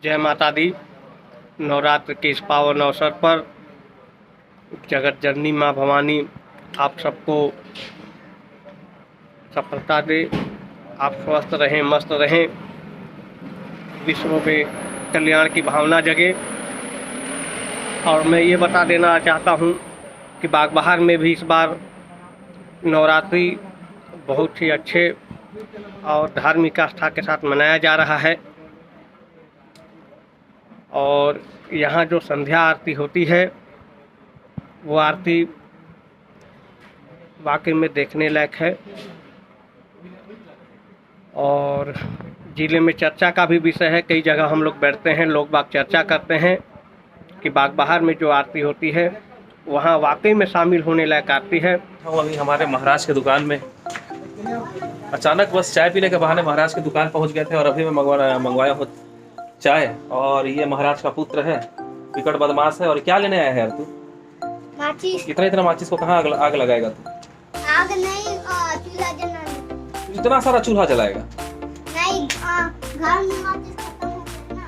जय माता दी। नवरात्र के इस पावन अवसर पर जगत जननी माँ भवानी आप सबको सफलता दे, आप स्वस्थ रहें, मस्त रहें, विश्व में कल्याण की भावना जगे। और मैं ये बता देना चाहता हूँ कि बागबहार में भी इस बार नवरात्रि बहुत ही अच्छे और धार्मिक आस्था के साथ मनाया जा रहा है। और यहाँ जो संध्या आरती होती है वो आरती वाकई में देखने लायक है। और ज़िले में चर्चा का भी विषय है। कई जगह हम लोग बैठते हैं, लोग बाग चर्चा करते हैं कि बागबहार में जो आरती होती है वहाँ वाकई में शामिल होने लायक आरती है। हम अभी हमारे महाराज के दुकान में अचानक बस चाय पीने के बहाने महाराज की दुकान पहुंच गए थे और अभी मैं मंगवाया हूँ चाय। और ये महाराज का पुत्र है, विकट बदमाश है। और क्या लेने आया है यार तू? माचिस। इतना माचिस को कहाँ आग लगाएगा तू? आग नहीं, चूल्हा जलाने। इतना सारा चूल्हा जलाएगा? नहीं, घर में माचिस खत्म हो गया ना।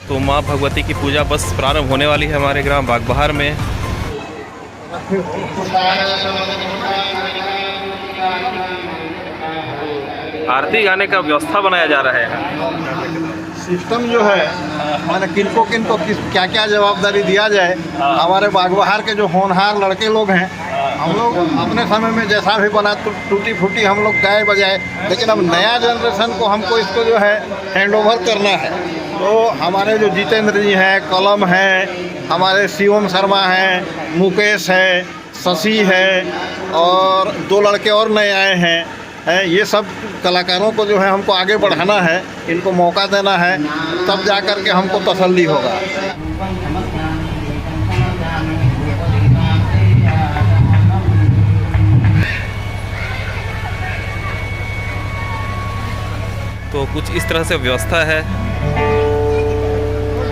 तो माँ भगवती की पूजा बस प्रारंभ होने वाली है हमारे ग्राम बागबहार में। आरती गाने का व्यवस्था बनाया जा रहा है। सिस्टम जो है माने किनको क्या क्या जवाबदारी दिया जाए। हमारे बागबहार के जो होनहार लड़के लोग हैं, हम लोग अपने समय में जैसा भी बना टूटी फूटी हम लोग गाए बजाए, लेकिन अब नया जनरेशन को हमको इसको जो है हैंड ओवर करना है। तो हमारे जो जितेंद्र जी हैं, कलम हैं, हमारे शिवम शर्मा हैं, मुकेश है, शशि है और 2 लड़के और नए आए हैं। ये सब कलाकारों को जो है हमको आगे बढ़ाना है, इनको मौका देना है, तब जा कर के हमको तसल्ली होगा। तो कुछ इस तरह से व्यवस्था है।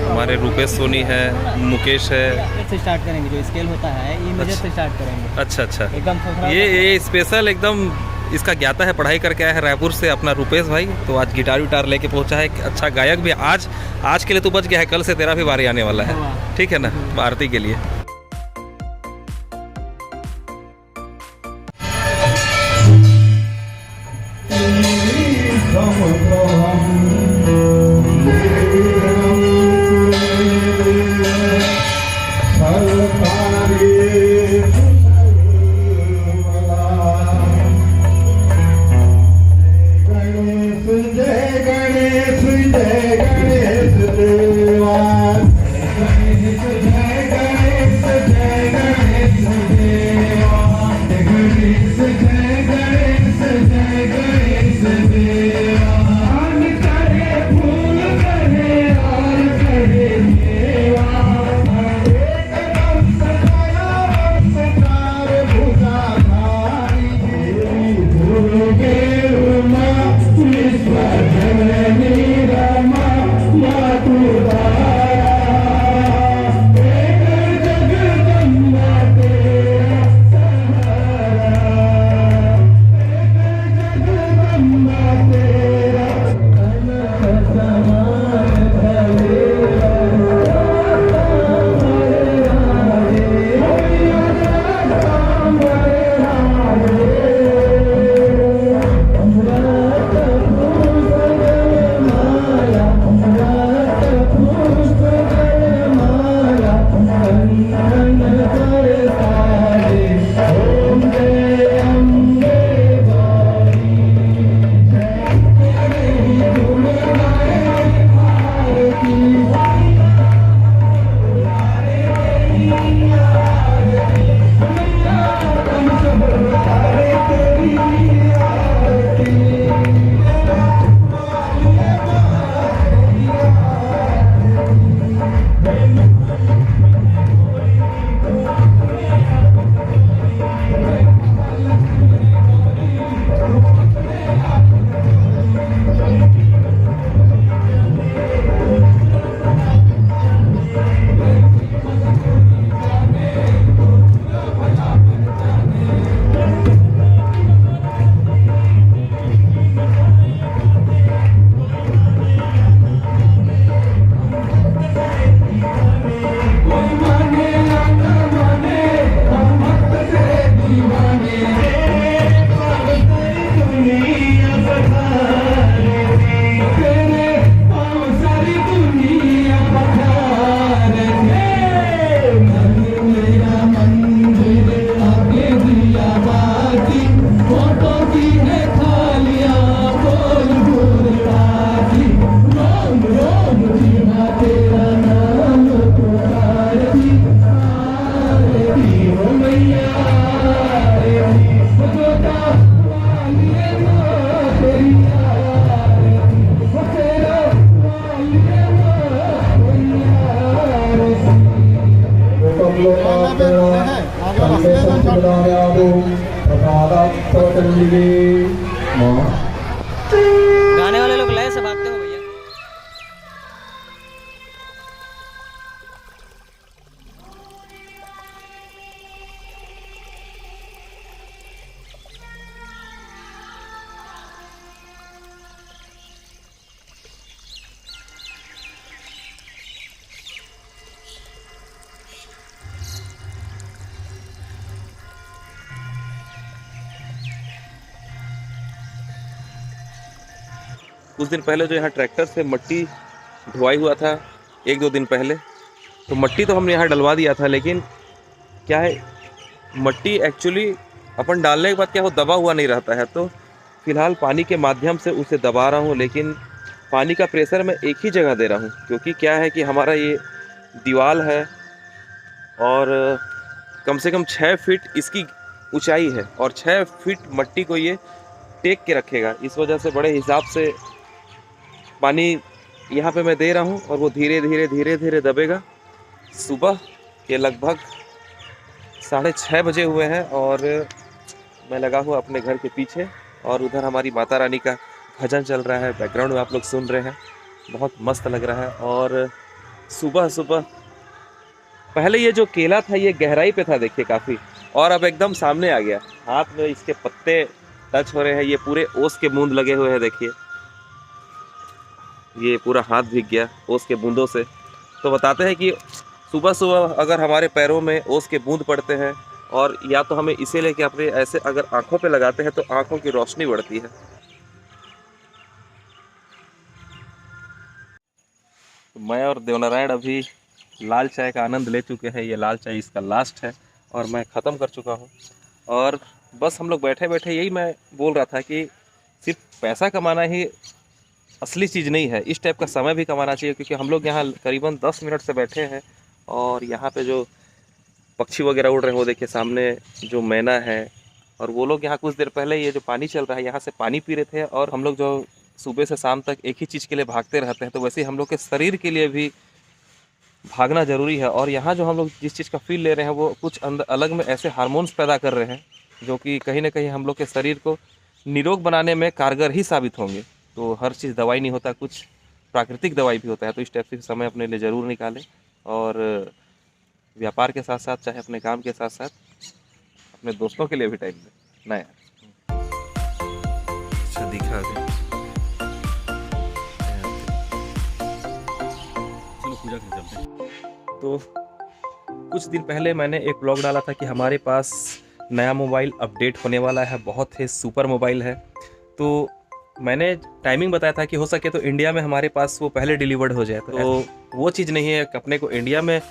हमारे रुपेश सोनी है, मुकेश है। से स्टार्ट करेंगे, जो स्केल होता है ये मेजर से स्टार्ट करेंगे। अच्छा एकदम ये स्पेशल एकदम इसका ज्ञाता है, पढ़ाई करके आया है रायपुर से अपना रुपेश भाई। तो आज गिटार विटार लेके पहुंचा है, अच्छा गायक भी। आज के लिए तो बच गया है, कल से तेरा भी बारी आने वाला है, ठीक है ना, आरती के लिए। गाने वाले लोग लय से भागते हो भैया। कुछ दिन पहले जो यहाँ ट्रैक्टर से मट्टी ढुआई हुआ था, 1-2 दिन पहले, तो मट्टी तो हमने यहाँ डलवा दिया था, लेकिन क्या है, मट्टी एक्चुअली अपन डालने के बाद क्या हो दबा हुआ नहीं रहता है। तो फिलहाल पानी के माध्यम से उसे दबा रहा हूँ, लेकिन पानी का प्रेशर मैं एक ही जगह दे रहा हूँ, क्योंकि क्या है कि हमारा ये दीवार है और कम से कम 6 फीट इसकी ऊंचाई है और 6 फीट मट्टी को ये टेक के रखेगा। इस वजह से बड़े हिसाब से पानी यहाँ पे मैं दे रहा हूँ और वो धीरे धीरे धीरे धीरे दबेगा। सुबह के लगभग 6:30 बजे हुए हैं और मैं लगा हुआ अपने घर के पीछे, और उधर हमारी माता रानी का भजन चल रहा है, बैकग्राउंड में आप लोग सुन रहे हैं, बहुत मस्त लग रहा है। और सुबह सुबह पहले ये जो केला था ये गहराई पे था, देखिए काफ़ी, और अब एकदम सामने आ गया, हाथ में इसके पत्ते टच हो रहे हैं, ये पूरे ओस के बूंद लगे हुए हैं, देखिए ये पूरा हाथ भीग गया ओस के बूंदों से। तो बताते हैं कि सुबह सुबह अगर हमारे पैरों में ओस के बूंद पड़ते हैं, और या तो हमें इसे लेके अपने ऐसे अगर आँखों पे लगाते हैं तो आँखों की रोशनी बढ़ती है। तो मैं और देवनारायण अभी लाल चाय का आनंद ले चुके हैं, ये लाल चाय इसका लास्ट है और मैं ख़त्म कर चुका हूँ। और बस हम लोग बैठे बैठे यही मैं बोल रहा था कि सिर्फ पैसा कमाना ही असली चीज़ नहीं है, इस टाइप का समय भी कमाना चाहिए, क्योंकि हम लोग यहाँ करीबन 10 मिनट से बैठे हैं और यहाँ पे जो पक्षी वगैरह उड़ रहे हैं वो देखिए सामने जो मैना है, और वो लोग यहाँ कुछ देर पहले ये जो पानी चल रहा है यहाँ से पानी पी रहे थे। और हम लोग जो सुबह से शाम तक एक ही चीज़ के लिए भागते रहते हैं, तो वैसे ही हम लोग के शरीर के लिए भी भागना ज़रूरी है। और यहाँ जो हम लोग जिस चीज़ का फील ले रहे हैं वो कुछ अंदर अलग में ऐसे हार्मोन्स पैदा कर रहे हैं जो कि कहीं ना कहीं हम लोग के शरीर को निरोग बनाने में कारगर ही साबित होंगे। तो हर चीज़ दवाई नहीं होता, कुछ प्राकृतिक दवाई भी होता है। तो इस टाइप से समय अपने लिए ज़रूर निकालें, और व्यापार के साथ साथ चाहे अपने काम के साथ साथ अपने दोस्तों के लिए भी टाइम दें। ना यार, अच्छा दिखा दे, चलो पूजा करते चलते हैं। तो कुछ दिन पहले मैंने एक ब्लॉग डाला था कि हमारे पास नया मोबाइल अपडेट होने वाला है, बहुत ही सुपर मोबाइल है। तो मैंने टाइमिंग बताया था कि हो सके तो इंडिया में हमारे पास वो पहले डिलीवर्ड हो जाए। तो वो चीज़ नहीं है, अपने को इंडिया में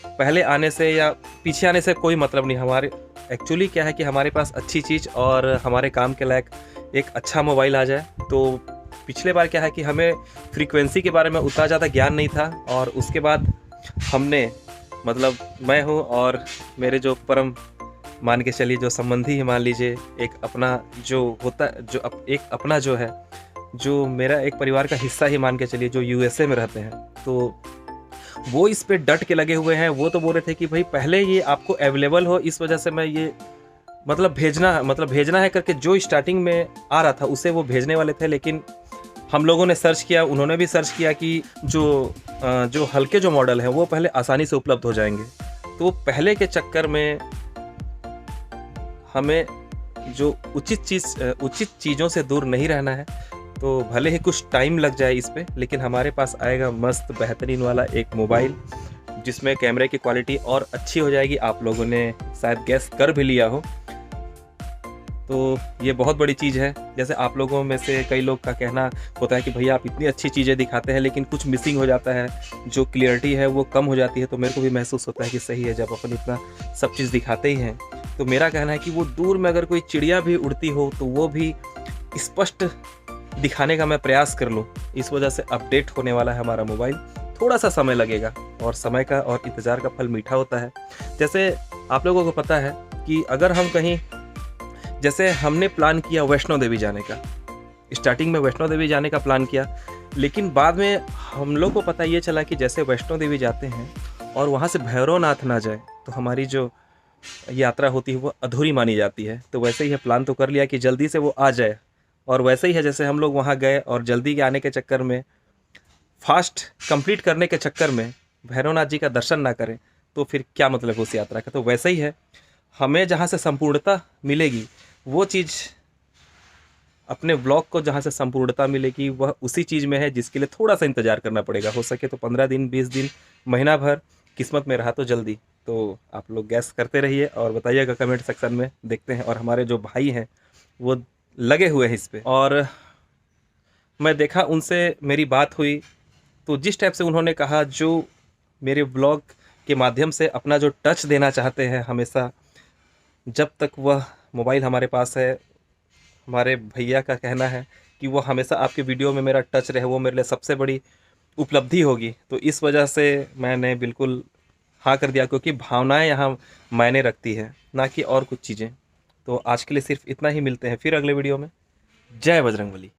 पहले आने से या पीछे आने से कोई मतलब नहीं। हमारे एक्चुअली क्या है कि हमारे पास अच्छी चीज़ और हमारे काम के लायक एक अच्छा मोबाइल आ जाए। तो पिछले बार क्या है कि हमें फ्रीक्वेंसी के बारे में उतना ज़्यादा ज्ञान नहीं था, और उसके बाद हमने मतलब मैं हूँ और मेरे जो परम मान के चलिए जो संबंधी ही मान लीजिए, एक अपना जो होता जो एक अपना जो है, जो मेरा एक परिवार का हिस्सा ही मान के चलिए, जो यूएसए में रहते हैं, तो वो इस पे डट के लगे हुए हैं। वो तो बोल रहे थे कि भाई पहले ये आपको अवेलेबल हो, इस वजह से मैं ये मतलब भेजना है करके जो स्टार्टिंग में आ रहा था उसे वो भेजने वाले थे। लेकिन हम लोगों ने सर्च किया, उन्होंने भी सर्च किया कि जो हल्के जो मॉडल हैं वो पहले आसानी से उपलब्ध हो जाएंगे। तो पहले के चक्कर में हमें जो उचित चीज़ों से दूर नहीं रहना है। तो भले ही कुछ टाइम लग जाए इस पे, लेकिन हमारे पास आएगा मस्त बेहतरीन वाला एक मोबाइल जिसमें कैमरे की क्वालिटी और अच्छी हो जाएगी। आप लोगों ने शायद गैस कर भी लिया हो, तो ये बहुत बड़ी चीज़ है। जैसे आप लोगों में से कई लोग का कहना होता है कि भैया आप इतनी अच्छी चीज़ें दिखाते हैं लेकिन कुछ मिसिंग हो जाता है, जो क्लियरिटी है वो कम हो जाती है। तो मेरे को भी महसूस होता है कि सही है, जब अपन इतना सब चीज़ दिखाते ही हैं। तो मेरा कहना है कि वो दूर में अगर कोई चिड़िया भी उड़ती हो तो वो भी स्पष्ट दिखाने का मैं प्रयास कर लूँ। इस वजह से अपडेट होने वाला है हमारा मोबाइल, थोड़ा सा समय लगेगा, और समय का और इंतज़ार का फल मीठा होता है। जैसे आप लोगों को पता है कि अगर हम कहीं, जैसे हमने प्लान किया वैष्णो देवी जाने का, स्टार्टिंग में वैष्णो देवी जाने का प्लान किया, लेकिन बाद में हम लोग को पता ये चला कि जैसे वैष्णो देवी जाते हैं और वहाँ से भैरवनाथ ना जाए तो हमारी जो यात्रा होती है वो अधूरी मानी जाती है। तो वैसे ही है, प्लान तो कर लिया कि जल्दी से वो आ जाए, और वैसे ही है जैसे हम लोग वहाँ गए और जल्दी के आने के चक्कर में, फास्ट कंप्लीट करने के चक्कर में भैरवनाथ जी का दर्शन ना करें तो फिर क्या मतलब उस यात्रा का। तो वैसे ही है, हमें जहाँ से संपूर्णता मिलेगी वो चीज़, अपने ब्लॉग को जहाँ से संपूर्णता मिलेगी वह उसी चीज़ में है जिसके लिए थोड़ा सा इंतज़ार करना पड़ेगा। हो सके तो 15 दिन, 20 दिन, महीना भर, किस्मत में रहा तो जल्दी। तो आप लोग गैस करते रहिए और बताइएगा कमेंट सेक्शन में, देखते हैं। और हमारे जो भाई हैं वो लगे हुए हैं इस पर, और मैं देखा उनसे मेरी बात हुई तो जिस टाइप से उन्होंने कहा, जो मेरे ब्लॉग के माध्यम से अपना जो टच देना चाहते हैं हमेशा, जब तक वह मोबाइल हमारे पास है, हमारे भैया का कहना है कि वो हमेशा आपके वीडियो में मेरा टच रहे, वो मेरे लिए सबसे बड़ी उपलब्धि होगी। तो इस वजह से मैंने बिल्कुल हाँ कर दिया, क्योंकि भावनाएं यहाँ मायने रखती है, ना कि और कुछ चीज़ें। तो आज के लिए सिर्फ इतना ही, मिलते हैं फिर अगले वीडियो में। जय बजरंगबली।